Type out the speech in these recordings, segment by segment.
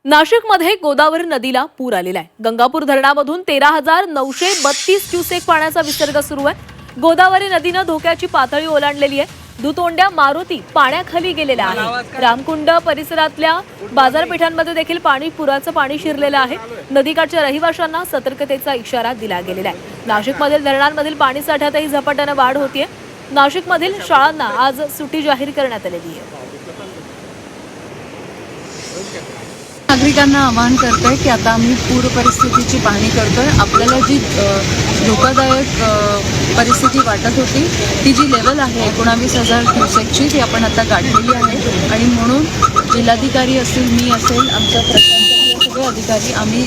नाशिकमध्ये गोदावरी नदीला पूर आलेला आहे। गंगापूर धरणामधून 13,932 क्युसेक पाण्याचा विसर्ग सुरू आहे। गोदावरी नदीने धोक्याची पातळी ओलांडलेली आहे। दुतोंड्या मारुती पाण्याखाली गेलेला आहे। रामकुंड परिसरातल्या बाजारपेठांमध्ये देखील पुराचं पाणी शिरलेलं आहे। नदीकाठच्या रहिवाशांना सतर्कतेचा इशारा दिला गेलेला आहे। नाशिकमधील धरणांमधील पाणी साठ्यातही झपाट्याने वाढ होतीये। नाशिकमधील शाळांना आज सुट्टी जाहीर करण्यात आलेली आहे। नागरिकांना आवाहन करतोय की आता आम्ही पूर परिस्थितीची पाहणी करतोय। आपल्याला जी धोकादायक परिस्थिती वाटत होती ती जी लेवल आहे 19,000 क्युसेकची ती आपण आता गाठलेली आहे आणि म्हणून जिल्हाधिकारी असतील, मी असेल, आमच्या प्रशासनाचे सगळे अधिकारी आम्ही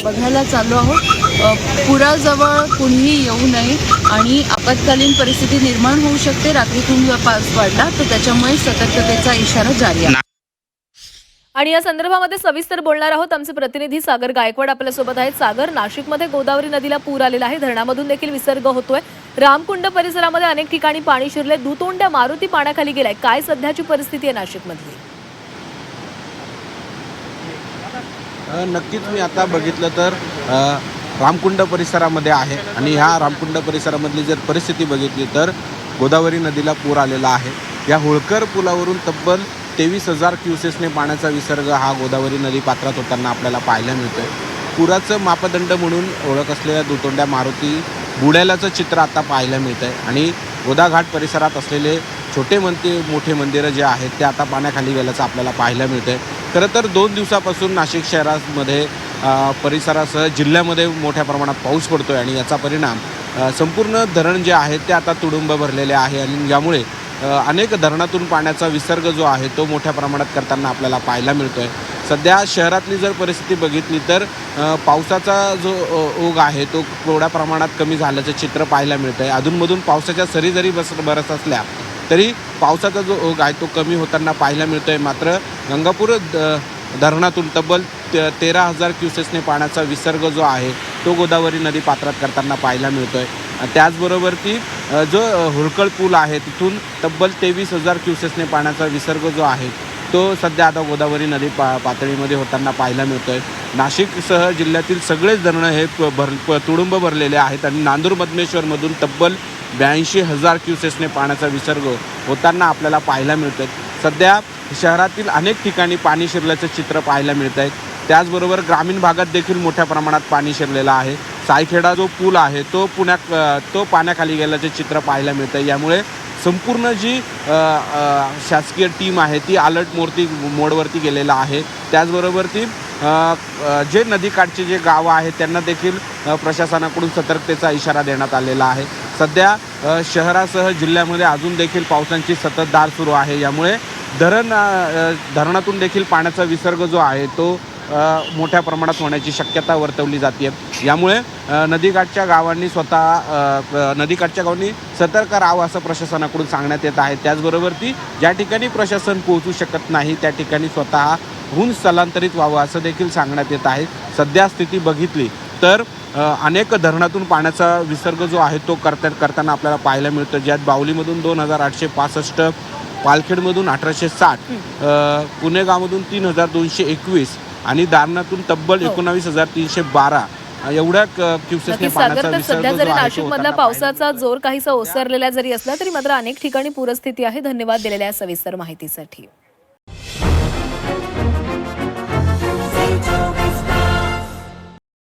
बघायला चाललो आहोत। पुराजवळ कुणीही येऊ नये आणि आपत्कालीन परिस्थिती निर्माण होऊ शकते। रात्रीतून जर पाऊस वाढला तर त्याच्यामुळे सतर्कतेचा इशारा जारी आहे। आणि या संदर्भामध्ये सविस्तर बोलणार आहोत आमचे प्रतिनिधी सागर गायकवाड आपल्यासोबत आहेत। सागर, नाशिकमध्ये गोदावरी नदीला पूर आलेला आहे। धरणामधून देखील विसर्ग होतोय। रामकुंड परिसरामध्ये अनेक ठिकाणी पाणी शिरले। दुतोंड्या मारुती पाण्याखाली गेलाय। काय सध्याची परिस्थिती आहे नाशिकमधली? नक्कीच मी आता बघितलं तर रामकुंड परिसरामध्ये आहे आणि ह्या रामकुंड परिसरामधली जर परिस्थिती बघितली तर गोदावरी नदीला पूर आलेला आहे। या होळकर पुलावरून तब्बल 23,000 क्युसेसने पाण्याचा विसर्ग हा गोदावरी नदी पात्रात होताना आपल्याला पाहायला मिळतोय। पुराचं मापदंड म्हणून ओळख असलेल्या दुतोंड्या मारुती बुडाल्याचं चित्र आता पाहायला मिळतंय आणि गोदाघाट परिसरात असलेले छोटे मोठे मंदिरं जे आहेत ते आता पाण्याखाली गेल्याचं आपल्याला पाहायला मिळतंय। खरं तर 2 दिवसापासून नाशिक शहरामध्ये परिसरासह जिल्ह्यामध्ये मोठ्या प्रमाणात पाऊस पडतोय आणि याचा परिणाम संपूर्ण धरण जे आहे ते आता तुडुंब भरलेले आहे आणि यामुळे अनेक धरणातून पाण्याचा विसर्ग जो आहे तो मोठ्या प्रमाणात करताना आपल्याला पाहायला मिळतोय। सध्या शहरातली जर परिस्थिती बघितली तर पावसाचा जो ओघ आहे तो थोड्या प्रमाणात कमी झाल्याचं चित्र पाहायला मिळतंय। अधूनमधून पावसाच्या सरी जरी बरसत असल्या तरी पावसाचा जो ओघ आहे तो कमी होताना पाहायला मिळतोय। मात्र गंगापूर धरणातून तब्बल 13,000 क्युसेसने पाण्याचा विसर्ग जो आहे तो गोदावरी नदी पात्रात करताना पाहायला मिळतोय। त्याचबरोबर ती जो होळकर पूल आहे तिथून तब्बल 23,000 क्युसेसने पाण्याचा विसर्ग जो आहे तो सध्या आता गोदावरी नदी पातळीमध्ये होताना पाहायला मिळतोय। नाशिकसह जिल्ह्यातील सगळेच धरणं हे तुडुंब भरलेले आहेत आणि नांदूर मधमेश्वरमधून तब्बल 82,000 क्युसेसने पाण्याचा विसर्ग होताना आपल्याला पाहायला मिळतोय। सध्या शहरातील अनेक ठिकाणी पाणी शिरल्याचं चित्र पाहायला मिळत आहे। त्याचबरोबर ग्रामीण भागात देखील मोठ्या प्रमाणात पाणी शिरलेलं आहे। सायखेडा जो पूल आहे तो पाण्याखाली गेल्याचे चित्र पाहायला मिळतं आहे। यामुळे संपूर्ण जी शासकीय टीम आहे ती अलर्ट मोडवरती गेलेला आहे। त्याचबरोबर ती जे नदीकाठचे जे गावं आहेत त्यांना देखील प्रशासनाकडून सतर्कतेचा इशारा देण्यात आलेला आहे। सध्या शहरासह जिल्ह्यामध्ये अजून देखील पावसाची संततधार सुरू आहे। यामुळे धरणातून देखील पाण्याचा विसर्ग जो आहे तो मोठ्या प्रमाणात होण्याची शक्यता वर्तवली जाते। यामुळे नदीकाठच्या गावांनी सतर्क राहावं असं प्रशासनाकडून सांगण्यात येत आहे। त्याचबरोबर ती ज्या ठिकाणी प्रशासन पोहोचू शकत नाही त्या ठिकाणी स्वतःहून स्थलांतरित व्हावं असं देखील सांगण्यात येत आहे। सध्या स्थिती बघितली तर अनेक धरणातून पाण्याचा विसर्ग जो आहे तो करताना आपल्याला पाहायला मिळतं। ज्यात बावलीमधून 2,865, पालखेडमधून 1,860, पुणेगावमधून 3,221 आणि दारणातून तब्बल 19,312 एवढ्या क्युसेसने पाण्याचा विसर्ग सध्या जरी नाशिकमधला पावसाचा जोर काहीसा ओसरलेला जरी असला तरी मात्र अनेक ठिकाणी पूरस्थिती आहे। धन्यवाद दिलेल्या सविस्तर माहितीसाठी।